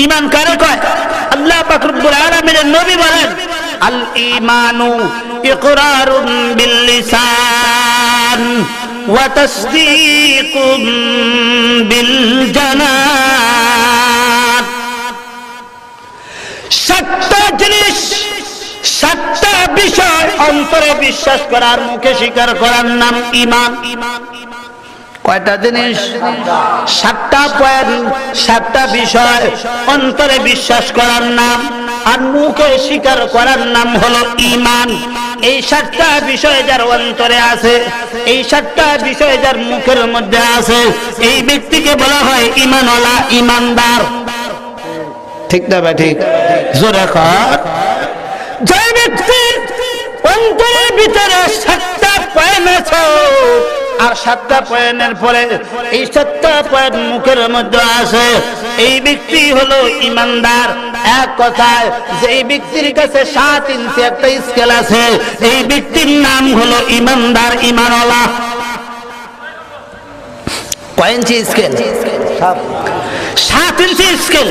ঈমান কারে কয়? আল্লাহ পাক রব্বুল আলামিনের নবী বলেন আল ঈমানু ইকরারুন বিল লিসান ওয়া তাসদীকুম বিল জানান। সাতটা জিনিস, সাতটা বিষয় অন্তরে বিশ্বাস করার, মুখে স্বীকার করার নাম ঈমান। কয়টা জিনিস? সাতটা পয়েন্ট, সাতটা বিষয় অন্তরে বিশ্বাস করার নাম আর মুখে স্বীকার করার নাম হলো ঈমান। এই সাতটা বিষয় যার অন্তরে আছে, এই সাতটা বিষয় যার মুখের মধ্যে আছে, এই ব্যক্তিকে বলা হয় ঈমানওয়ালা, ঈমানদার। ঠিক না ভাই? ঠিক। জোরে কর। যে ব্যক্তির অন্তরের ভিতরে সাতটা পয়েন্ট আছে আর সাতটা পয়েন্টের পরে এই সাতটা পয়েন্ট মুখের মধ্যে আছে, এই ব্যক্তি হলো ঈমানদার। এক কথায় যে ব্যক্তির কাছে 7 ইঞ্চি একটা স্কেল আছে, এই ব্যক্তির নাম হলো ঈমানদার, ঈমানওয়ালা। কয় ইঞ্চি স্কেল? 7 ইঞ্চি স্কেল।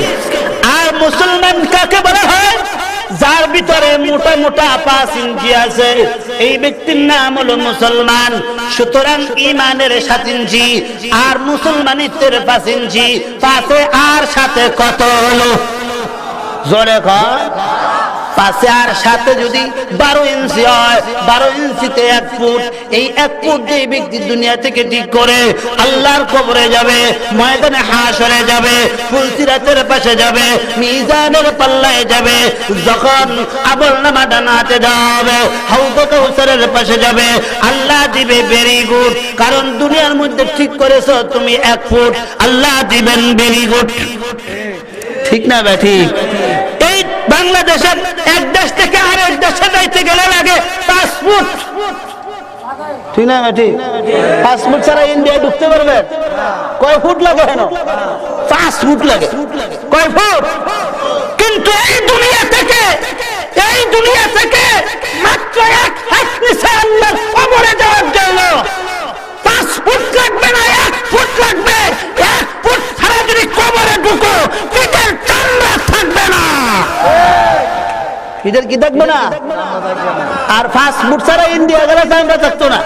আর মুসলমান কাকে বলা হয়? যার ভিতরে মোটা মোটা 5 ইঞ্চি আছে, এই ব্যক্তির নাম হলো মুসলমান। সুতরাং ঈমানের 7 ইঞ্চি আর মুসলমানিত্বের 5 ইঞ্চি, 5 আর 7 কত হলো? জোরে কর। 5 আর 7 যদি 12 ইঞ্চি হয়, 12 ইঞ্চিতে 1 ফুট। এই 1 ফুট দিয়ে ব্যক্তি দুনিয়া থেকে ঠিক করে আল্লাহর কবরে যাবে, ময়দানে হাশরে যাবে, ফুলসিরাতের পাশে যাবে, মিজানের পাল্লায় যাবে। যখন আমলনামা ডানাতে দেওয়া হবে, হাউজে কাউসারের পাশে যাবে, আল্লাহ দিবে ভেরি গুড, কারণ দুনিয়ার মধ্যে ঠিক করেছো তুমি 1 ফুট, আল্লাহ দিবেন ভেরি গুড। ঠিক না ভাই? ঠিক। এই বাংলাদেশের এক দেশ থেকে আরেক দেশে যাইতে গেলে লাগে 5 ফুট। ঠিক না ভাই? ঠিক। 5 ফুট ছাড়া ইন্ডিয়া ঢুকতে পারবে? কয় ফুট লাগে? 5 ফুট লাগে। কয় ফুট? কিন্তু এই দুনিয়া থেকে মাত্র 1 হাত নিচে আল্লাহর কবরে যাওয়ার জন্য 5 ফুট লাগবে না, 1 ফুট লাগবে। 1 ফুট ছাড়া যদি কবরে ঢুকো, পিঠের চামড়া থাকবে না। পিঠের কি থাকবে না? আর 5 ফুট ছাড়া ইন্ডিয়া গেলে চামড়া থাকতো না,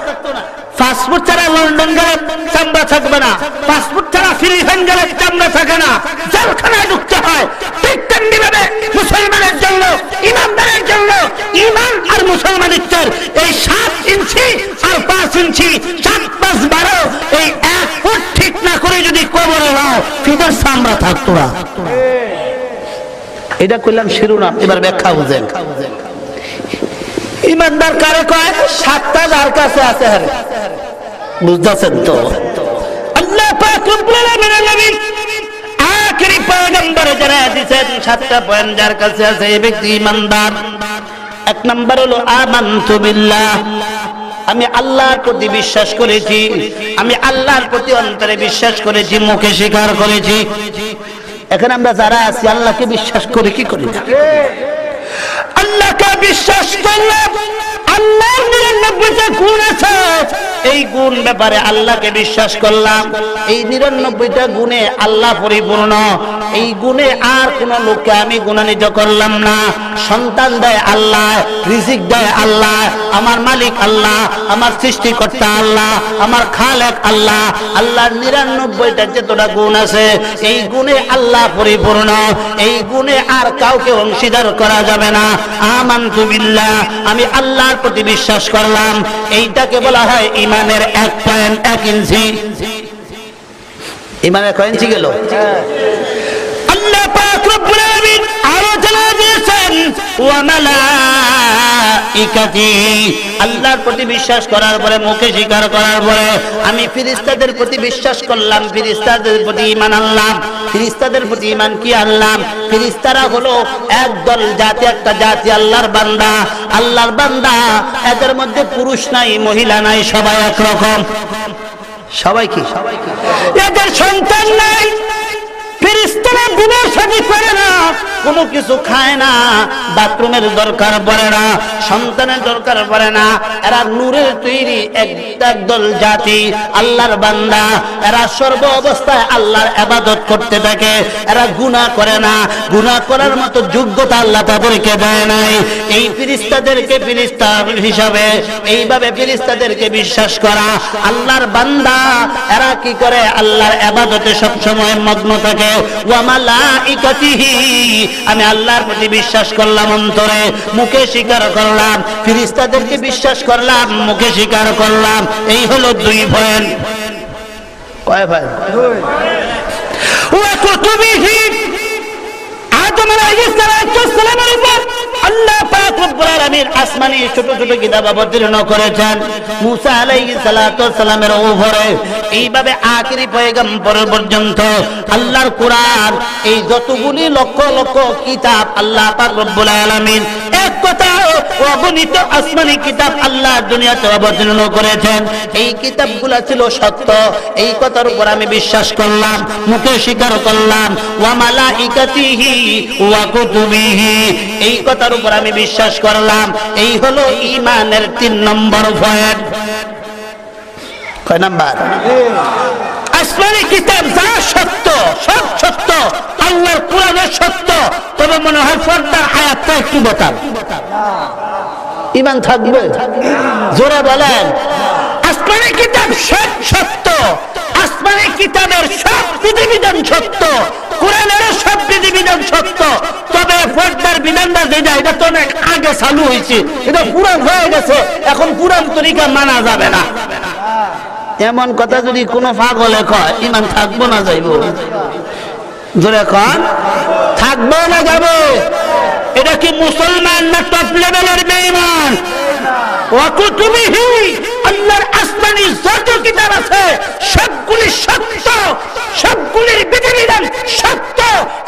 5 ফুট ছাড়া লন্ডন গেলে চামড়া থাকবে না, 5 ফুট ছাড়া ফিলিপাইন গেলে চামড়া থাকে না। জেলখানায় ঢুকতে হয়। ঠিক তেমনি ভাবে মুসলমানের জন্য, ইমানদারের জন্য ঈমান আর মুসলমানিত্বের এই 7 ইঞ্চি আর 5 ইঞ্চি, 7 5 12, এই 1 ফুট ঠিক না করে যদি কবরে নাও, ফিদার চামড়া থাকতো না। এটা কইলাম শিরোনাম, এবার ব্যাখ্যা বুঝেন। ঈমানদার কারে কয়? 7টা যার কাছে আছে। আরে বুঝতেছেন তো? আল্লাহ পাক রব্বুল আলামিনের নবী আখেরি পয়গম্বর যারা দিয়েছেন 7টা পয়েন্ট যার কাছে আছে, এই ব্যক্তি ঈমানদার। 1 নাম্বার হলো আমানতু বিল্লাহ, আমি আল্লাহর প্রতি বিশ্বাস করেছি, আমি আল্লাহর প্রতি অন্তরে বিশ্বাস করেছি, মুখে স্বীকার করেছি। এখন আমরা যারা আছি আল্লাহকে বিশ্বাস করি কি করি না? আল্লাহকে বিশ্বাস করলাম, আল্লাহর 99টা গুণ আছে, এই গুণ ব্যাপারে আল্লাহকে বিশ্বাস করলাম। এই 99টা গুণে আল্লাহ পরিপূর্ণ, এই গুণে আর কোন লোককে আমি গুণান্বিত করলাম না। সন্তান দেয় আল্লাহ, রিজিক দেয় আল্লাহ, আমার মালিক আল্লাহ, আমার সৃষ্টিকর্তা আল্লাহ, আমার খালেক আল্লাহ। আল্লাহর 99টা যতটা গুণ আছে, এই গুণে আল্লাহ পরিপূর্ণ, এই গুণে আর কাউকে অংশীদার করা যাবে না। আমানতু বিল্লাহ, আমি আল্লাহর প্রতি বিশ্বাস করলাম। এইটাকে বলা হয় ঈমানের 1 পয়েন্ট 1 ইঞ্চি। ঈমানের কয় ইঞ্চি গেল? আল্লাহ পাক রব্বুল আলামিন আরো জানা দিয়েছেন ওয়া মালাইকাতি, আল্লাহর প্রতি বিশ্বাস করার পরে, মুখে স্বীকার করার পরে আমি ফেরেশতাদের প্রতি বিশ্বাস করলাম, ফেরেশতাদের প্রতি ঈমান আনলাম। ফেরেশতাদের প্রতি ঈমান কি আনলাম? ফেরেশতারা হলো একদল জাতি, একটা জাতি আল্লাহর বান্দা। আল্লাহর বান্দা, এদের মধ্যে পুরুষ নাই, মহিলা নাই, সবাই একরকম। সবাই কি? এদের সন্তান নাই। ফেরেশতারা বিনা শাদী করে না, কোনো কিছু খায় না, বাথরুমের দরকার পড়ে না, সন্তানের দরকার পড়ে না। এরা নূরের তৈরি একদল জাতি, আল্লাহর বান্দা। এরা সর্ব অবস্থায় আল্লাহর ইবাদত করতে থাকে। এরা গুনাহ করে না, গুনাহ করার মতো যোগ্যতা আল্লাহ তাদেরকে দেয় নাই। এই ফেরেশতাদেরকে ফেরেশতা হিসাবে, এইভাবে ফেরেশতাদেরকে বিশ্বাস করা আল্লাহর বান্দা। এরা কি করে? আল্লাহর ইবাদতে সব সময় মগ্ন থাকে। ওয়া মালাইকাতিহি, আমি আল্লাহর প্রতি বিশ্বাস করলাম অন্তরে, মুখে স্বীকার করলাম। ফেরেশতাদেরকে বিশ্বাস করলাম, মুখে স্বীকার করলাম। এই হলো 2 পয়েন্ট। কয় ভাই? ওয়া কুতুবিহি, আদম আলাইহিস সালামের উপর আল্লাহ পাক রব্বুল আলামিন আসমানি ছোট ছোট কিতাব অবতীর্ণ করেছেন। মুসা আলাইহিস সালামের উপরে, এইভাবে আখিরি পয়গম্বর পর্যন্ত আল্লাহর কোরআন, এই যতগুলি লক্ষ লক্ষ কিতাব আল্লাহ পাক রব্বুল আলামিন এক কথা অগণিত আসমানি কিতাব আল্লাহ দুনিয়াতে অবতীর্ণ করেছেন। এই কিতাবগুলো ছিল সত্য, এই কথার উপর আমি বিশ্বাস করলাম, মুখে স্বীকার করলাম। ওয়া মালাইকাতিহি ওয়া কুতুবিহি, এই কথার উপর আমি বিশ্বাস করলাম। এই হলো ঈমানের 3 নম্বর পয়েন্ট। কয় নাম্বার? আসমানি কিতাব যা সত্য, সব সত্য। আল্লাহর কোরআনের সত্য, তবে মনে হয় পর্দার আয়াতটা একটু বতাল। ঈমান থাকবে? জোরে বলেন। আসমানি কিতাব সব সত্য, আসমানি কিতাবের সব বিধিবিধান সত্য, কোরআনের সব বিধিবিধান সত্য, তবে পর্দার বিধানটা যেটা, এটা তো অনেক আগে চালু হয়েছে, এটা পুরান হয়ে গেছে, এখন পুরান তরিকা মানা যাবে না। এমন কথা যদি কোনো পাগলে কয়, ঈমান থাকবো না যাইব? জোরে কন, থাকবো না যাবো? এটা কি মুসলমান না টপ লেভেলের বেঈমান? ওয়া কুতুবিহি, আল্লাহর আসমানি যত কিতাব আছে সবগুলি সত্য, সবগুলির বিধিবিধান সত্য,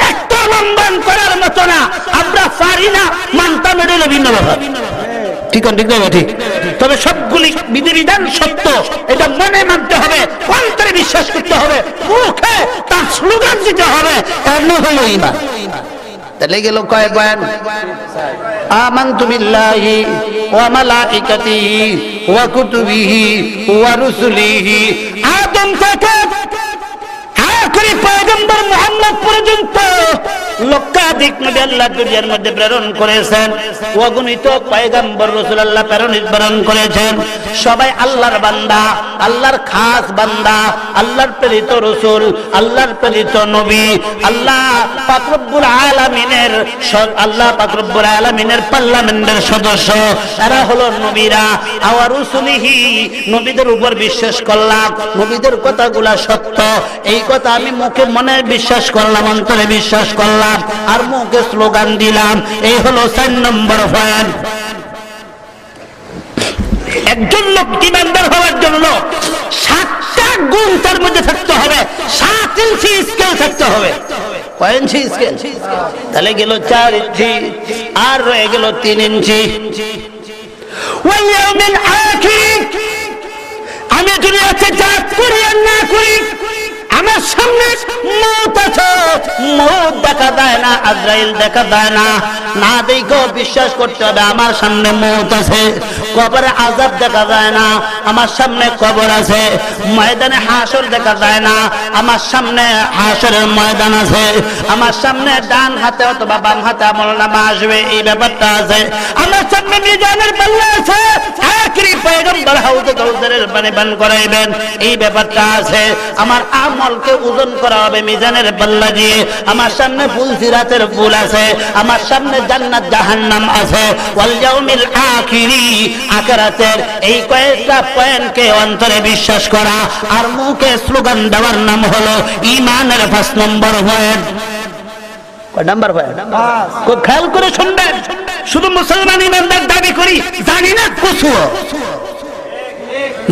একটা লঙ্ঘন করার মতো না। আমরা পারি না, মানতাম, এটা হলো ভিন্ন ব্যাপার। ঠিক ঠিক না? ঠিক। তবে সবগুলি বিধিবিধান সত্য, এটা মনে মানতে হবে, অন্তরে বিশ্বাস করতে হবে, মুখে তার স্লোগান দিতে হবে। এর নাম হলো ঈমান। তাহলে গেল কয় বয়ান? আমানতু বিল্লাহি ওয়া মালাইকাতিহি ওয়া কুতুবিহি ওয়া রুসুলিহি, আদম থেকে আখেরি পয়গম্বর মুহাম্মদ পর্যন্ত লক্ষাধিক নবী আল্লাহ দুনিয়ার মধ্যে প্রেরণ করেছেন। অগণিত পয়গম্বর রাসূল আল্লাহ প্রেরণ করেছেন। সবাই আল্লাহর বান্দা, আল্লাহর খাস বান্দা, আল্লাহর প্রেরিত রাসূল, আল্লাহর প্রেরিত নবী। আল্লাহ পাক রব্বুল আলামিনের, আল্লাহ পাক রব্বুল আলামিনের পার্লামেন্টের সদস্য। এরা হলো নবীরা। আওয়া রুসুলিহি, নবীদের উপর বিশ্বাস করলাম, নবীদের কথাগুলা সত্য। এই কথা আমি মুখে মনে বিশ্বাস করলাম, অন্তরে বিশ্বাস করলাম, আর মুখে স্লোগান দিলাম। এই হলো 4 নম্বর পয়েন্ট। একজন লোক ঈমানদার হওয়ার জন্য 7টা গুণ তার মধ্যে থাকতে হবে, 7 ইঞ্চি স্কেল থাকতে হবে। কয় ইঞ্চি স্কেল? তাহলে গেল 4 ইঞ্চি, আর রয়ে গেল 3 ইঞ্চি। ওয়াল ইয়াউমিল আখির, আমি দুনিয়াতে যা করি আর না করি, আমার সামনে মউত আছে, মউত দেখা যায় না, আজরাইল দেখা যায় না, না দেখো বিশ্বাস করতে হবে আমার সামনে মউত আছে। কবরে আযাব দেখা যায় না, আমার সামনে কবর আছে। ময়দানে হাসর দেখা যায় না, আমার সামনে হাসরের ময়দান আছে। আমার সামনে ডান হাতে অথবা বাম হাতে আমলনামা আসবে, এই ব্যাপারটা আছে। আমার সামনে মিজানের পাল্লা আছে, আখেরি পয়গম্বর হাউজে কাউসারের পানি পান করাইবেন, এই ব্যাপারটা আছে। আমার আমলকে ওজন করা হবে মিজানের পাল্লা দিয়ে। আমার সামনে ফুল সিরাতের ফুল আছে, আমার সামনে জান্নাত জাহান্নাম আছে। ওয়াল ইয়াউমিল আখিরি, আখিরাতের এই কয়েকটা পয়েন্টকে অন্তরে বিশ্বাস করা আর মুখে স্লোগান দেওয়ার নাম হলো ঈমানের 5 নম্বর পয়েন্ট। কয় নাম্বার পয়েন্ট? খুব খেয়াল করে শুনবেন। শুধু মুসলমান ঈমানদার দাবি করি, জানি না কিছু,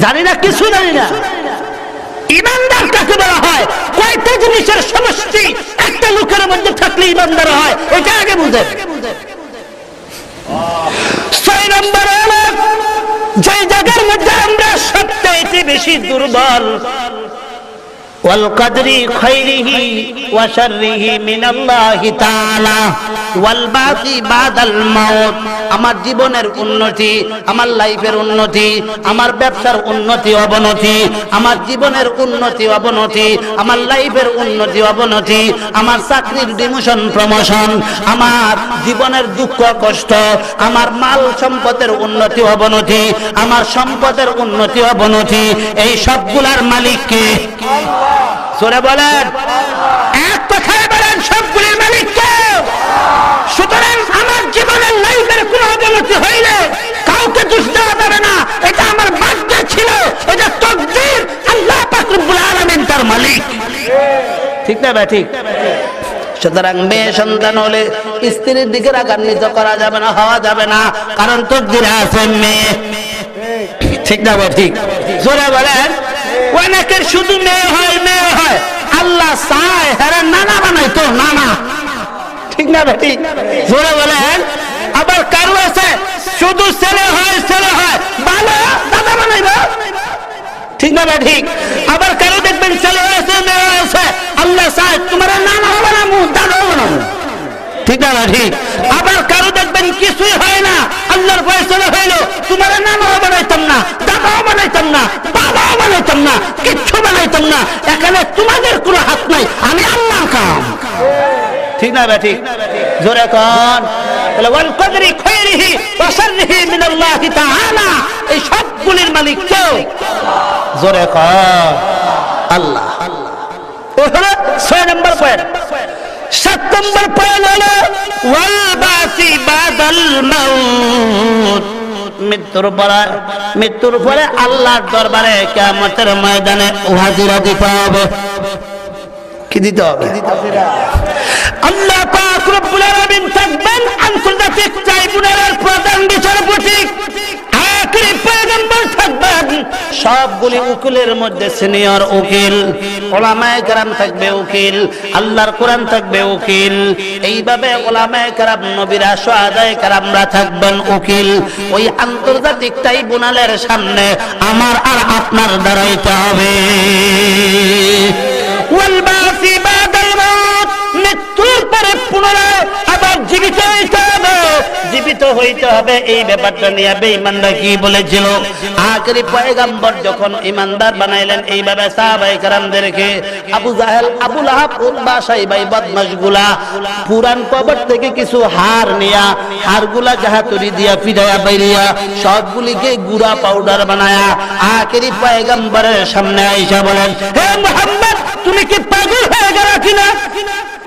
জানি না কিছু, জানি না। ঈমানদার কাকে বলা হয়? কয়টা জিনিসের সমষ্টি একটা লোকের মধ্যে থাকলে ঈমানদার হয়, এটা আগে বুঝেন। 6 নম্বর হলো যে জায়গার মধ্যে আমরা সবচেয়ে বেশি দুর্বল, ওয়াল কদরি খাইরিহি ওয়া শাররিহি মিনাল্লাহি তাআলা, ওয়াল বাকি বাদাল মাউত, আমার জীবনের উন্নতি, আমার লাইফের উন্নতি, আমার ব্যবসার উন্নতি অবনতি, আমার জীবনের উন্নতি অবনতি, আমার লাইফের উন্নতি অবনতি, আমার চাকরির ডিমোশন প্রমোশন, আমার জীবনের দুঃখ কষ্ট, আমার মাল সম্পদের উন্নতি অবনতি, আমার সম্পদের উন্নতি অবনতি, এই সবগুলার মালিক কে? জোরে বলেন, এক কথায় বলেন, সবগুলির মালিক কে? সুতরাং আমার জীবনের লাইফের কোন অবনতি হইলে কাউকে দোষ দেওয়া যাবে না, এটা আমার ভাগ্যে ছিল, এটা তাকদীর, আল্লাহ পাক রব্বুল আলামিন তার মালিক। ঠিক না ভাই? ঠিক। সুতরাং মেয়ে সন্তান হলে স্ত্রীর দিকে রাগান্বিত করা যাবে না, হওয়া যাবে না, কারণ তাকদীরে আছে মেয়ে। ঠিক না ভাই? ঠিক। জোরে বলেন, অনেকের শুধু মেয়ে হয়, মেয়ে হয়, আল্লাহ চায় হ্যাঁ নানা বানাইতো, নানা। ঠিক না ভাই? ঠিক। জোরে বলেন, আবার কারো আছে শুধু ছেলে হয়, ছেলে হয়, ভালো দাদা বানাইবো। ঠিক না ভাই? ঠিক। আবার কারো দেখবেন ছেলে হয়েছে, মেয়ে হয়েছে, আল্লাহ চায় তোমার নানা বানাবো, দাদা বানাবো। ঠিক না ভাই? ঠিক। আবার কারো দেখবেন কিছুই হয় না, আল্লাহর ফয়সালা হইলো তোমার নানাও বানাইতাম না, দাদাও বানাইতাম না, বাবাও বানাইতাম না, কিচ্ছু বানাইতাম না, এখানে তোমাদের কোনো হাত নাই, আমি আল্লাহ কাম। ঠিক না ভাই? ঠিক। জোরে কোন, তাহলে ওয়াল কদরি খায়রিহি ওয়া শাররিহি মিনাল্লাহি তাআলা, এই সবগুলির মালিক কে? জোরে কোন, আল্লাহ। এই হলো 6 নম্বর পয়েন্ট। 7 নম্বর পয়েন্ট হলো ওয়াল বাসি বাদাল মাউত, মৃত্যুর পরে আল্লাহর দরবারে কিয়ামতের ময়দানে হাজিরা দিতে হবে। কি দিতে হবে? আল্লাহ পাক রব্বুল আলামিন থাকবেন আন্তর্জাতিক ট্রাইব্যুনালের প্রধান বিচারপতি, আখিরি পয়গম্বর থাকবেন, সবগুলি উকিলের মধ্যে সিনিয়র উকিল, উলামায়ে কেরাম থাকবে উকিল, আল্লাহর কোরআন থাকবে উকিল, এইভাবে উলামায়ে কেরাম, নবীরা, শুহাদায়ে কেরামরা থাকবেন উকিল। ওই আন্তর্জাতিক ট্রাইব্যুনালের সামনে আমার আর আপনার দাঁড়াইতে হবে। ওয়াল বাসি বাদাল মাউত, মৃত্যুর পরে পুনরায় আবার জীবিত হইতে হবে, জীবিত হইতে হবে। এই ব্যাপারটা নিয়ে বেঈমানরা কি বলেছিল? আখেরি পয়গম্বর যখন ইমানদার বানাইলেন, এইভাবে সাহাবায়ে কেরামদেরকে, আবু জাহেল, আবু লাহাব, উতবা, সাইবা, বদমাশগুলা পুরান কবর থেকে কিছু হার নিয়া, হারগুলা জাহাতুরি দিয়া ফিরায়া বাইরিয়া সবগুলিকে গুড়া পাউডার বানায়া আখেরি পয়গম্বরের সামনে আইসা বলেন, হে মুহাম্মদ, তুমি কি পাগল হয়ে গেল কিনা?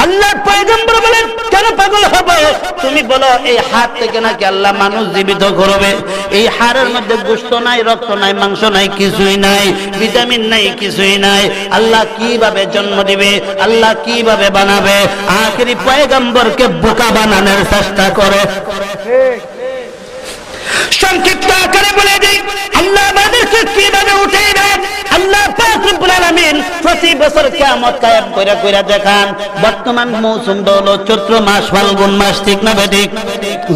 আল্লাহ পয়গম্বর বলেন, কেন পাগল হবে? তুমি বলো এই হাত থেকে নাকি আল্লাহ মানুষ জীবিত করবে? এই হাড়ের মধ্যে গোশত নাই, রক্ত নাই, মাংস নাই, কিছুই নাই, ভিটামিন নাই, কিছুই নাই, আল্লাহ কিভাবে জন্ম দিবে? আল্লাহ কিভাবে বানাবে? আখেরি পয়গম্বরকে বোকা বানানোর চেষ্টা করে। সংক্ষিপ্ত আকারে বলে দিই, আল্লাহ আমাদেরকে কিভাবে উঠিয়ে দেন। আল্লাহ পাক রব্বুল আলামিন প্রতি বছর কিয়ামত কায়েম কইরা কইরা দেখান। বর্তমান মৌসুম হলো চৈত্র মাস, ফাল্গুন মাস। ঠিক না বেঠিক?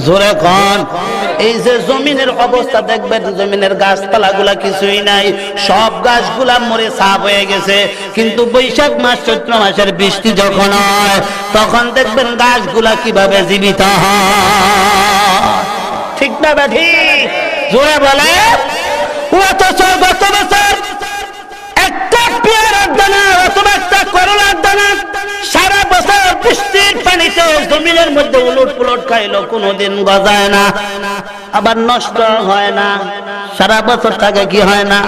জোরে কোন। এই যে জমিনের অবস্থা দেখবেন, জমিনের গাছপালাগুলা কিছুই নাই, সব গাছগুলা মরে সাফ হয়ে গেছে। কিন্তু বৈশাখ মাস, চৈত্র মাসের বৃষ্টি যখন হয়, তখন দেখবেন গাছগুলা কিভাবে জীবিত হয়। ঠিক না বেঠিক? জোরে বলে। অথচ গত বছর একটা পেয়ারার দানা অথবা একটা করলার দানা সারা বছর বৃষ্টির পানিতে জমিনের মধ্যে উলট পুলট খাইলো, কোনোদিন গজায় না, আবার নষ্ট হয় না। সারা বছর থাকে কি হয় না?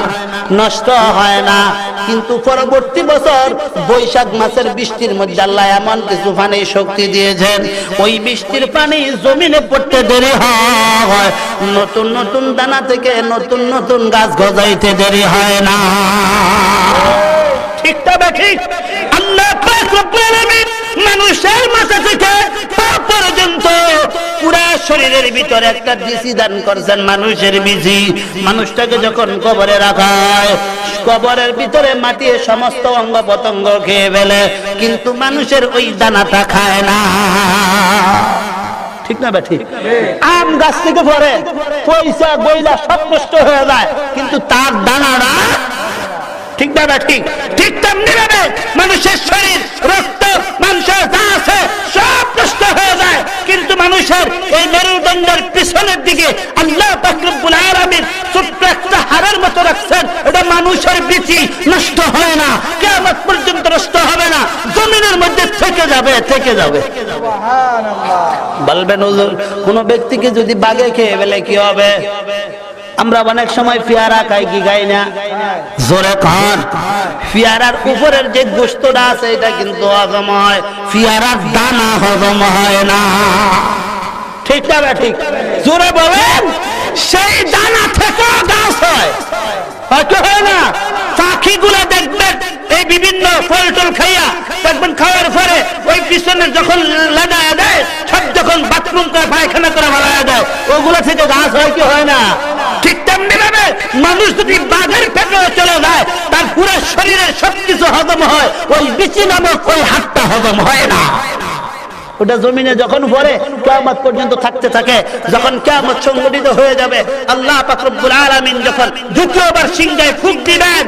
নষ্ট হয় না। কিন্তু পরবর্তী বছর বৈশাখ মাসের বৃষ্টির মধ্যে আল্লাহ এমন কিছু পানি শক্তি দিয়েছেন, ওই বৃষ্টির পানি জমিনে পড়তে দেরি হয়, নতুন নতুন দানা থেকে নতুন নতুন গাছ গজাইতে দেরি হয় না। ঠিক তবে ঠিক। আল্লাহ পাক রব্বুল আলামিন মানুষের মাথা থেকে পা পর্যন্ত পুরা শরীরের ভিতরে একটা বিচি দান করছেন, মানুষের বিচি। মানুষটাকে যখন কবরে রাখা হয়, কবরের ভিতরে মাটি সমস্ত অঙ্গ পতঙ্গ খেয়ে ফেলে, কিন্তু মানুষের ওই দানাটা খায় না। ঠিক না ঠিক? আম গাছ থেকে পড়ে, পয়সা বইলা সব নষ্ট হয়ে যায়, কিন্তু তার দানাটা ঠিক না ঠিক? ঠিক তেমনি ভাবে মানুষের শরীর, রক্ত, মাংস যা আছে সব নষ্ট হয়ে যায়, কিন্তু পিছনের দিকে আল্লাহ পাক রব্বুল আলামিন ছোট্ট একটা হাড়ের মতো রাখছেন। এটা মানুষের বিচি, নষ্ট হয় না, কিয়ামত পর্যন্ত নষ্ট হবে না, জমিনের মধ্যে থেকে যাবে, থেকে যাবে। বলবেন হুজুর, কোন ব্যক্তিকে যদি বাঘে খেয়ে ফেলে কি হবে? আমরা অনেক সময় পেয়ারা খাই, কি খাই না? জোরে খান। পেয়ারার উপরের যে গোশতটা আছে এটা কিন্তু হজম হয়, পেয়ারার দানা হজম হয় না। ঠিক না? ঠিক জোরে বলেন। সেই দানা থেকে গাছ হয়, হয়তো হয় না? পাখিগুলো দেখবেন এই বিভিন্ন ফল টল খাইয়া দেখবেন, খাওয়ার পরে ওই পিছনে যখন লাগায় দেয়, সব যখন বাথরুম করে পায়খানা করে বাড়ায় দেয়, ওগুলো থেকে গাছ হয় কি হয় না? ঠিক তেমনি ভাবে মানুষ যদি বাঘের পেটে চলে যায়, তার পুরো শরীরের সবকিছু হজম হয়, ওই বিচি নামক ওই হাতটা হজম হয় না। ওটা জমিনে যখন পড়ে কিয়ামত পর্যন্ত থাকতে থাকে। যখন কিয়ামত সংঘটিত হয়ে যাবে, আল্লাহ পাক রব্বুল আলামিন যখন দ্বিতীয়বার সিংহায় ফুঁক দিবেন,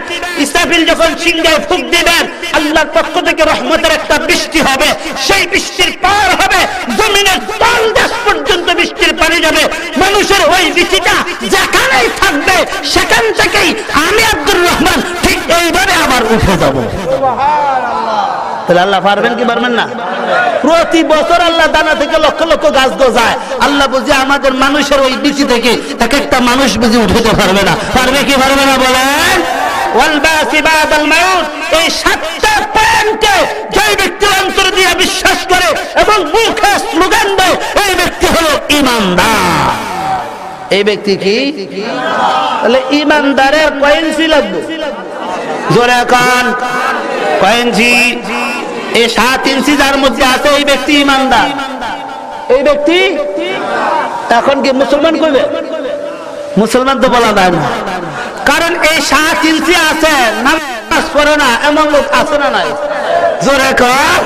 ইসরাফিল যখন সিংহায় ফুঁক দিবেন, আল্লাহর পক্ষ থেকে রহমতের একটা বৃষ্টি হবে। সেই বৃষ্টির পার হবে জমিনের তলদেশ পর্যন্ত, বৃষ্টির পানি যাবে। মানুষের ওই বৃষ্টিটা যেখানেই থাকবে, সেখান থেকেই আমি আব্দুর রহমান ঠিক এইভাবে আবার উঠে যাব। তাহলে আল্লাহ পারবেন কি পারবেন না? প্রতি বছর আল্লাহ দানা থেকে লক্ষ লক্ষ গাছ গজায়। আল্লাহ বুঝি আমাদের মানুষের ওই বিচি থেকে এক একটা মানুষ বুঝি উঠতে পারবে না? পারবে কি পারবে না বলেন? এই সাতটা পয়েন্টে যে ব্যক্তি অন্তর দিয়ে বিশ্বাস করে এবং মুখে স্লোগান দেয়, এই ব্যক্তি হলো ইমানদার। এই ব্যক্তি কি? তাহলে ইমানদারের কয়েন্সি লাগবে, জোরে কান কয়েন্সি। এই 7 ইঞ্চি যার মধ্যে আছে, এই ব্যক্তি ইমানদার। এই ব্যক্তি এখন কি মুসলমান কইবে? মুসলমান তো বলা যায় না, কারণ এই 7 ইঞ্চি আছে, নামাজ পড়ে না এমন লোক আছে না নাই? জোরে কর।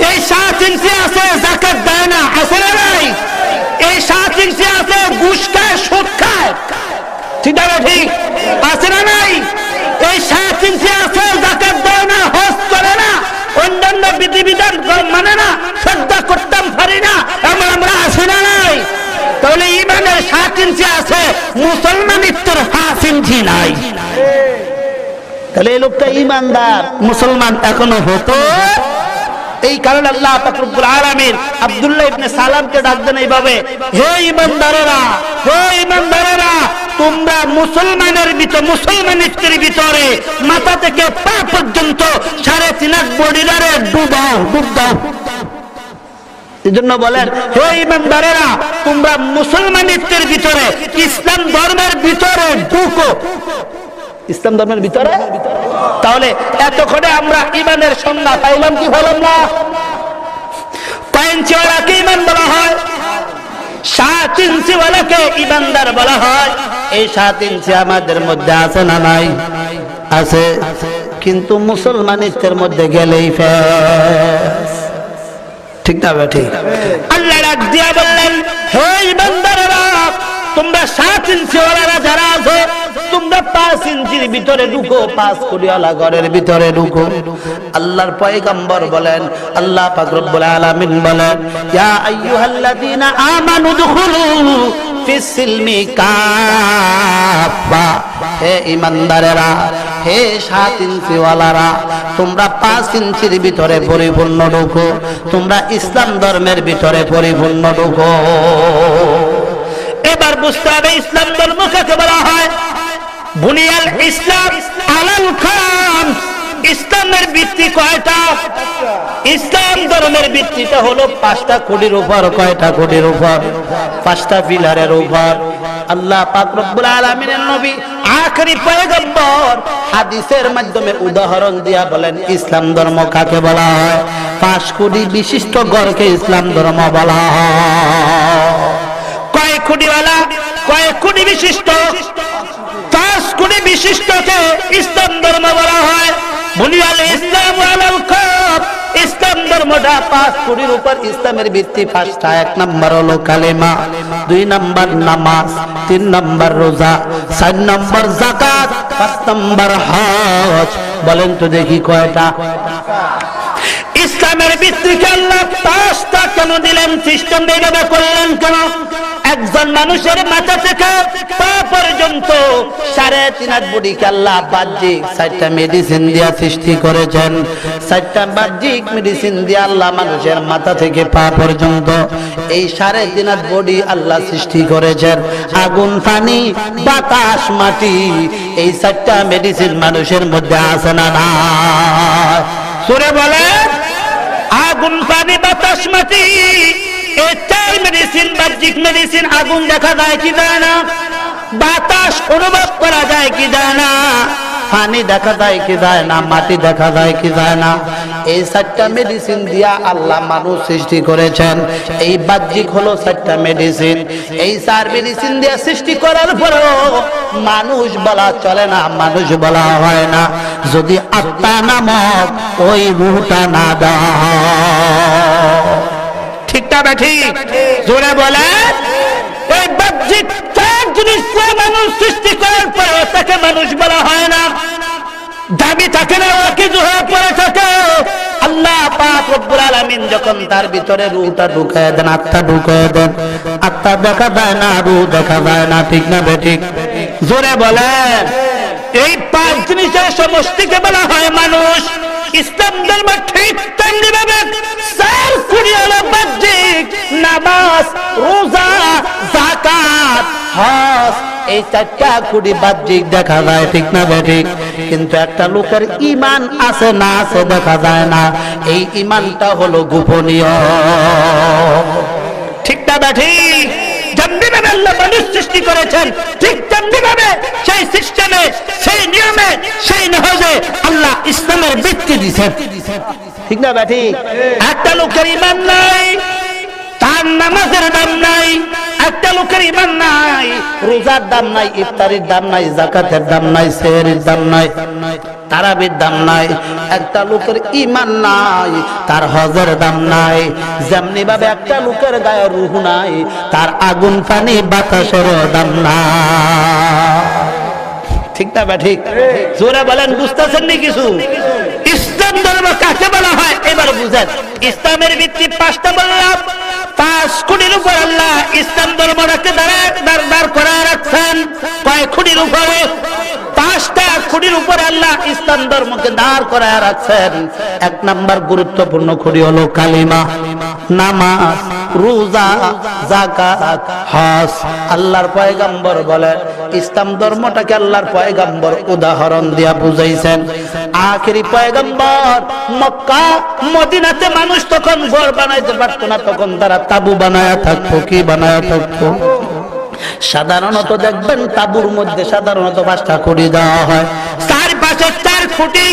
এই 7 ইঞ্চি আছে, যাকাত দেয় না, আছে না নাই? এই 7 ইঞ্চি আছে, ঘুষ খায়, সুদ খায়, ঠিক আছে? ঠিক আছে না নাই? এই 7 ইঞ্চি আছে, যাকাত দেয় না, হজ করে না, অন্যান্য বিধিবিধান মানে না, শ্রদ্ধা করতাম পারি না, আমরা আছি না নাই? তাহলে ইমানের 7 ইঞ্চি আছে, মুসলমানিত্বের 5 ইঞ্চি নাই। তাহলে এই লোকটা ইমানদার, মুসলমান এখনো হতো। এই কারণে আল্লাহ পাক রব্বুল আলামিন আব্দুল্লাহ ইবনে সালামকে ডাক দেন এইভাবে, হে ইমানদারেরা, হে ইমানদারেরা, তোমরা মুসলমানের ভিতর, মুসলমানিত্বের ভিতরে মাথা থেকে পা পর্যন্ত 3.5 লাখ বডিগারে ডুবাও, ডুব দাও। এই জন্য বলেন, হে ইমানদারেরা, তোমরা মুসলমানিত্বের ভিতরে, ইসলাম ধর্মের ভিতরে ঢুকো। ইসলাম ধর্মের ভিতরে। তাহলে এতক্ষণে আমরা ইমানের সংজ্ঞা পাইলাম কি হলাম না? কয়েঞ্চিওয়ালাকে ইমান বলা হয়, 7 ইঞ্চিওয়ালাকে ইমানদার বলা হয়। এই 7 ইঞ্চি আমাদের মধ্যে আছে না নাই? আছে, কিন্তু মুসলমানিত্বের মধ্যে গেলেই ফেস। ঠিক না? ঠিক। আল্লাহ ডাক দিয়া বললেন, হে ইমানদারেরা, তোমরা 7 ইঞ্চিওয়ালারা যারা আছো, তোমরা 5 ইঞ্চির ভিতরে ঢুকো, 5 কোটিওয়ালা ঘরের ভিতরে ঢুকো। আল্লাহর পয়গম্বর বলেন, আল্লাহ পাক রব্বুল আলামিন বলেন, ইয়া আইয়ুহাল্লাযীনা আমানু দুখুলু ফিস সিলমি কাফা। হে ঈমানদারেরা, হে 7 ইঞ্চিওয়ালারা, তোমরা 5 ইঞ্চির ভিতরে পরিপূর্ণ ঢুকো, তোমরা ইসলাম ধর্মের ভিতরে পরিপূর্ণ ঢুকো। এবার বুঝতে হবে ইসলাম ধর্ম কাকে বলা হয়। বুনিয়াল ইসলাম আলাল খামস। ইসলামের ভিত্তি কয়টা? ইসলাম ধর্মের ভিত্তিটা হলো 5টা কোটির উপর। কয়টা কোটির উপর? 5টা পিলারের উপর। আল্লাহ পাক রব্বুল আলামিনের নবী আখেরি পয়গম্বর হাদিসের মাধ্যমে উদাহরণ দিয়া বলেন ইসলাম ধর্ম কাকে বলা হয়। 5 কোটি বিশিষ্ট গড়কে ইসলাম ধর্ম বলা হয়। কয় কোটিওয়ালা, কয় কোটি বিশিষ্ট? 5 কোটি বিশিষ্টকে ইসলাম ধর্ম বলা হয়। বুনিয়াল ইসলাম আলাল খামস। ইসলাম ধর্মটা 5 কোটির উপর। ইসলামের ভিত্তি 5টা। 1 নাম্বার হলো কালেমা, 2 নাম্বার নামাজ, 3 নাম্বার রোজা, 4 নাম্বার যাকাত, 5 নাম্বার হজ। বলেন তো দেখি কয়টা? ইসলামের ভিত্তিকে আল্লাহ 5টা কেন দিলেন? সিস্টেম এইভাবে করলেন কেন? একজন মানুষের মাথা থেকে পা পর্যন্ত 3.5 হাত বডিকে আল্লাহ বাহ্যিক 4টা মেডিসিন দিয়া সৃষ্টি করেছেন। 4টা বাহ্যিক মেডিসিন দিয়ে আল্লাহ মানুষের মাথা থেকে পা পর্যন্ত এই 3.5 হাত বডি আল্লাহ সৃষ্টি করেছেন। আগুন, পানি, বাতাস, মাটি, এই 4টা মেডিসিন মানুষের মধ্যে আছে না না? সুরে বলে আগুন, পানি, বাতাস, মাটি, এই 4 মেডিসিন, বাহ্যিক মেডিসিন। আগুন দেখা যায় কি যায় না? বাতাস অনুভব করা যায় কি যায় না? পানি দেখা যায় কি যায় না? মাটি দেখা যায় কি যায় না? এই 4টা মেডিসিন দিয়া আল্লাহ মানুষ সৃষ্টি করেছেন। এই বাহ্যিক হলো 4টা মেডিসিন। এই 4 মেডিসিন দিয়া সৃষ্টি করার পরেও মানুষ বলা চলে না, মানুষ বলা হয় না, যদি আত্মা নামক ওই রূহটা না দাও। ঠিকটা বা ঠিক? জোরে বলে এই বাহ্যিক 4 জিনিস মানুষ সৃষ্টি করার পরেও তাকে মানুষ বলা হয় না, দাবি থাকে না, কিছু হয়ে পড়ে থাকে। আল্লাহ পাক রব্বুল আলামিন যখন তার ভিতরে রূহটা ঢুকায় দেন, আত্মা ঢুকায় দেন, আত্মা দেখা যায় না, রূহ দেখা যায় না। ঠিক না বেঠিক? জোরে বলেন। এই 5 জিনিসের সমষ্টিকে বলা হয় মানুষ। ইসলাম ধর্ম ঠিক তেমনি ভাবে 4 কুড়ি হলো বাহ্যিক, নামাজ, রোজা, যাকাত, হজ, এই 4টা কুড়ি বাহ্যিক দেখা যায়। ঠিক না বেঠিক? কিন্তু একটা লোকের ঈমান আছে না আছে দেখা যায় না। এই ঈমানটা হলো গোপনীয়। ঠিক না বেঠিক? যেমনি ভাবে আল্লাহ মানুষ সৃষ্টি করেছেন, ঠিক তেমনি ভাবে সেই সিস্টেমে, সেই নিয়মে, সেই নহজে আল্লাহ ইসলামের ভিত্তি দিয়েছেন। ঠিক না বেঠিক? একটা লোকের ঈমান নাই, তার নামাজের দাম নাই। একটা লোকের ঈমান নাই, রোজার দাম নাই, ইফতারির দাম নাই, যাকাতের দাম নাই, সেহরির দাম নাই, তারাবির দাম নাই। একটা লোকের ঈমান নাই, তার হজের দাম নাই। যেমনি ভাবে একটা লোকের গায়ে রূহ নাই, তার আগুন, পানি, বাতাসের দাম নাই। ঠিক না ঠিক? জোরে বলেন, বুঝতেছেন নি কিছু? ইসলাম ধর্ম কাকে বলা হয় এবার বুঝেন। ইসলামের ভিত্তি 5টা বললাম। 5 কোটির উপর আল্লাহ ইসলাম ধর্মটাকে দাঁড় করায় রাখছেন। কয় কোটির উপরে? 5টা খুঁটির উপরে আল্লাহ ইসলাম ধর্মকে দাঁড় করায় রাখছেন। 1 নাম্বার গুরুত্বপূর্ণ খুঁটি হলো কালিমা, নামাজ, রোজা, যাকাত, হজ। আল্লাহর পয়গম্বর বলেন ইসলাম ধর্মটাকে আল্লাহর পয়গম্বর উদাহরণ দিয়া বুঝাইছেন। আখেরি পয়গম্বর মক্কা মদিনাতে মানুষ তখন ঘর বানাইতে পারতো না, তখন তারা তাবু বানায়া থাকতো। কি বানায়া থাকতো? সাধারণত দেখবেন তাবুর মধ্যে সাধারণত 5টা খুঁটি দেওয়া হয়, 4 পাশে 4 খুঁটি,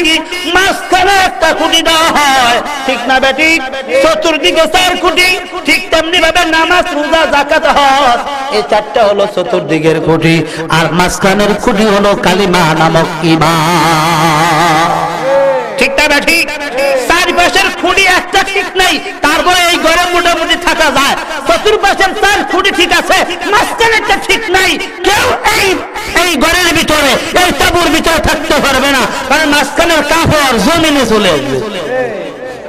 মাঝখানে 1টা খুঁটি দেওয়া হয়। ঠিক না বেঠিক? চতুর্দিকে 4 খুঁটি। ঠিক তেমনি ভাবে নামাজ, রোজা, যাকাত, হজ, এই 4টা হলো চতুর্দিকের খুঁটি। আর মাঝখানের খুঁটি হলো কালিমা নামক ঈমান। ঠিক না বেঠিক? 4 পাশের খুঁটি একটা ঠিক নাই, তারপরে এই ঘরে মোটামুটি থাকা যায়। চতুর্পাশের 4 খুঁটি ঠিক আছে, মাঝখানেরটা ঠিক নাই। কেউ এই ঘরের ভিতরে, এই তাঁবুর ভিতরে থাকতে পারবে না, কারণ মাঝখানের কাপড় জমিনে চলে আসবে।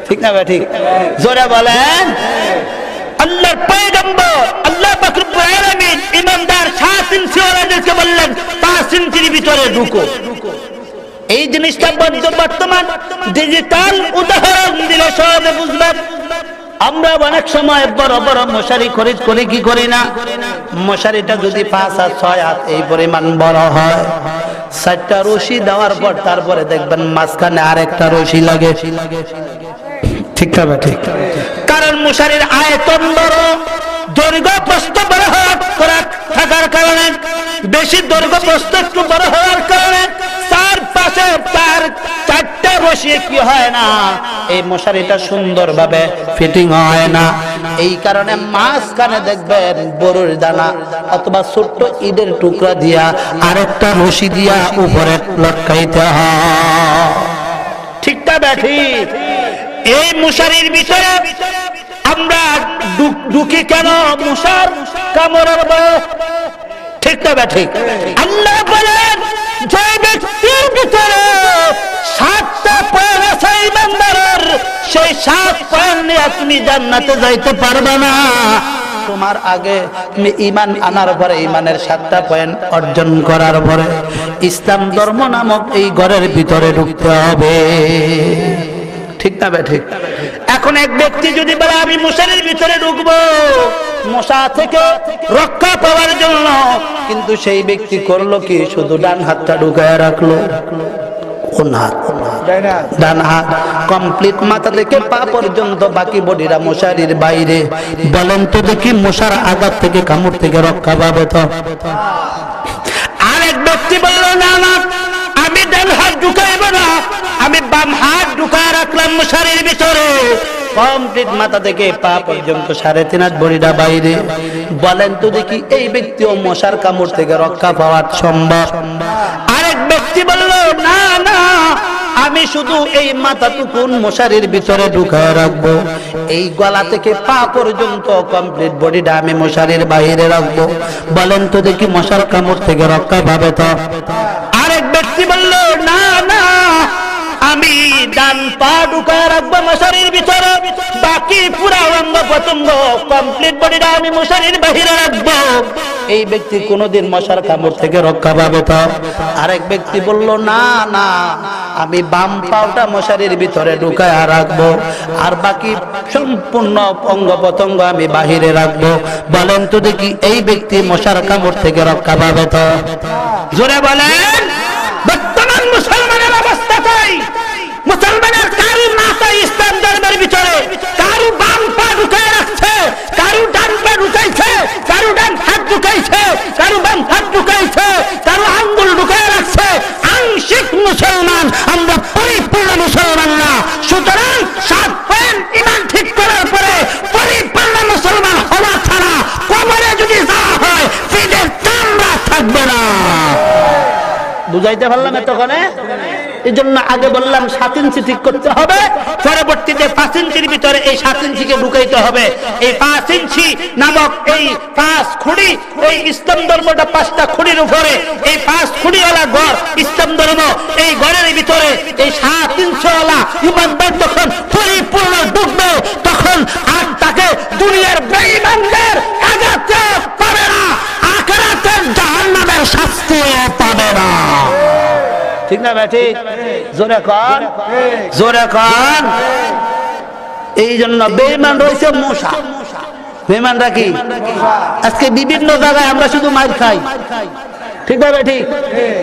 ঠিক না ঠিক? জোরে বলেন। আল্লাহর পয়গম্বর আল্লাহ পাক রব্বুল আলামিন ইমানদার 7 ইঞ্চি ওলাদেরকে বললেন 5 ইঞ্চির ভিতরে ঢুকো। এই জিনিসটা বর্তমান ডিজিটাল উদাহরণ দিলে সহজে বুঝবেন। আমরা অনেক সময় বড় বড় মশারি খরিদ করি, কি করি না? মশারিটা যদি 5 হাত 6 হাত এই পরিমাণ বড় হয়, 4টা রশি দেওয়ার পর তারপরে দেখবেন মাঝখানে আরেকটা রশি লাগে। ঠিক না ঠিক? কারণ মশারির আয়তন বড়, দৈর্ঘ্য প্রস্থ বড় থাকার কারণে, বেশি দৈর্ঘ্য প্রস্থ একটু বড় হওয়ার কারণে 4 পাশে 4টা রশি কি হয় না, এই মশারিটা সুন্দরভাবে ফিটিং হয় না। এই কারণে মাঝখানে দেখবেন বড়র দানা অথবা ছোট্ট ইটের টুকরা দিয়া আরেকটা রশি দিয়া উপরে লটকাইতে হয়। ঠিক না ঠিক? এই মশারির ভিতরে আমরা ঢুকি কেন? মশার কামড়ের ভয়ে। ঠিক না ঠিক? আল্লাহ বলেন যে ব্যক্তির ভিতরে 7টা পয়েন্ট আছে ইমানদারের, সেই 7 পয়েন্ট নিয়ে আপনি জান্নাতে যাইতে পারবে না। তোমার আগে তুমি ঈমান আনার পরে ঈমানের 7টা পয়েন্ট অর্জন করার পরে ইসলাম ধর্ম নামক এই ঘরের ভিতরে ঢুকতে হবে। ঠিক না বে ঠিক? এখন এক ব্যক্তি যদি বলে আমি মশারির ভিতরে ঢুকবো মশা থেকে রক্ষা পাওয়ার জন্য, কিন্তু সেই ব্যক্তি করলো কি শুধু ডান হাতটা ঢুকায় রাখলো, ডান হাত কমপ্লিট মাথা থেকে পা পর্যন্ত, বাকি বডিটা মশারির বাইরে। বলেন তো দেখি মশার আঘাত থেকে কামড় থেকে রক্ষা পাবে তো? আরেক ব্যক্তি বললো না না আমি ডান হাত ঢুকাইব না, আমি বাম হাত ঢুকায় রাখলাম মশারির ভিতরে, কমপ্লিট মাথা থেকে পা পর্যন্ত 3.5 হাত বডিটা বাইরে। বলেন তো দেখি এই ব্যক্তিও মশার কামড় থেকে রক্ষা পাওয়া সম্ভব? আরেক ব্যক্তি বলল না না আমি শুধু এই মাথাটুকুন মশারির ভিতরে ঢুকায় রাখবো, এই গলা থেকে পা পর্যন্ত কমপ্লিট বডিটা আমি মশারির বাইরে রাখবো। বলেন তো দেখি মশার কামড় থেকে রক্ষা পাবে তো? আরেক ব্যক্তি বলল না না আমি ডান পা ঢুকায় রাখবো মশারির ভিতরে, বাকি পুরা অঙ্গ প্রত্যঙ্গ কমপ্লিট বডিটা আমি মশারির বাইরে রাখবো। এই ব্যক্তি কোনোদিন মশার কামড় থেকে রক্ষা পাবে তো? আরেক ব্যক্তি বলল না না আমি বাম পাটা মশারির ভিতরে ঢুকায় রাখবো, আর বাকি সম্পূর্ণ অঙ্গ প্রত্যঙ্গ আমি বাহিরে রাখবো। বলেন তো দেখি এই ব্যক্তি মশার কামড় থেকে রক্ষা পাবে তো? জোরে বলেন। বর্তমান মুসলমানের অবস্থা তাই, মুসলমানের কারু মাথা ইসলাম ধর্মের ভিতরে, কারু বাম পা ঢুকায় রাখছে, কারু ডান পা ঢুকাইছে, কারু ডান হাত ঢুকাইছে, কারু বাম হাত ঢুকাইছে, কারু আঙ্গুল ঢুকায় রাখছে। আংশিক মুসলমান, আমরা পরিপূর্ণ মুসলমান না। সুতরাং 7 পয়েন্ট ঈমান ঠিক করার পরে পরিপূর্ণ মুসলমান হওয়া ছাড়া কবরে যদি যাওয়া হয় ফিদের চামড়া থাকবে না। বুঝাইতে পারলাম এতক্ষণে? এই জন্য আগে বললাম 7 ইঞ্চি ঠিক করতে হবে, পরবর্তীতে 5 ইঞ্চির ভিতরে এই 7 ইঞ্চিকে ঢুকাইতে হবে। এই 5 ইঞ্চি নামক এই 5 খুঁড়ি, এই ইসলাম ধর্মটা 5টা খুঁড়ির উপরে, এই 5 খুঁড়িওয়ালা ঘর ইসলাম ধর্ম, এই ঘরের ভিতরে এই 7 ইঞ্চিওয়ালা ইমানদার যখন পরিপূর্ণ ঢুকবে তখন আর তাকে দুনিয়ার বেঈমানদের আঘাতে পাবে না, আখিরাতের জাহান্নামের শাস্তিও পাবে না। ঠিক না ভাই? ঠিক। জোরে কর, জোরে কর। এই জন্য বেঈমান রয়েছে মশা। বেঈমানরা কি? আজকে বিভিন্ন জায়গায় আমরা শুধু মার খাই। ঠিক ভাবে ঠিক?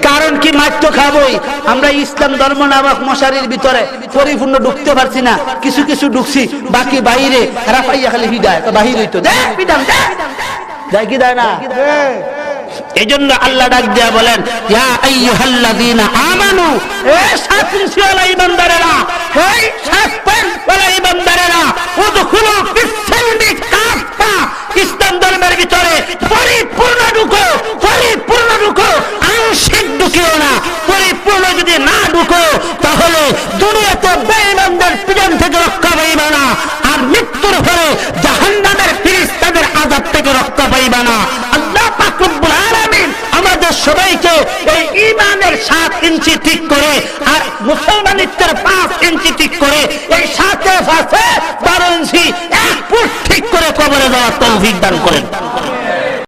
কারণ কি? মার তো খাবোই। আমরা ইসলাম ধর্ম নামক মশারির ভিতরে পরিপূর্ণ ঢুকতে পারছি না, কিছু কিছু ঢুকছি, বাকি বাইরে রাফাইয়া খালি হিদায় বাহির হইতো দেয় কি দেয় না? এই জন্য আল্লাহ ডাক দিয়া বলেন ইয়া আইয়ুহাল্লাযীনা আমানু, এ 7 ইঞ্চিওয়ালা ঈমানদারেরা, এই 7 পয়েন্টওয়ালা ঈমানদারেরা, উদখুলু ফিস-সিলমি কাফা, ইসলাম ধর্মের ভিতরে পরিপূর্ণ ঢুকো, পরিপূর্ণ ঢুকো, আংশিক ঢুকিও না। পরিপূর্ণ যদি না ঢুকো তাহলে দুনিয়াতে বেঈমানদের পীড়ন থেকে রক্ষা পাইবা না, আর মৃত্যুর পরে জাহান্নামের ফেরেশতাদের আযাব থেকে রক্ষা পাইবা না। আল্লাহ পাক রব্বুল আলামিন আমাদের সবাইকে এই ঈমানের 7 ইঞ্চি ঠিক করে আর মুসলমানিত্বের 5 ইঞ্চি ঠিক করে এই 7 এ 5 12 ইঞ্চি 1 ফুট ঠিক করে কবরে যাওয়ার তৌফিক দান করেন।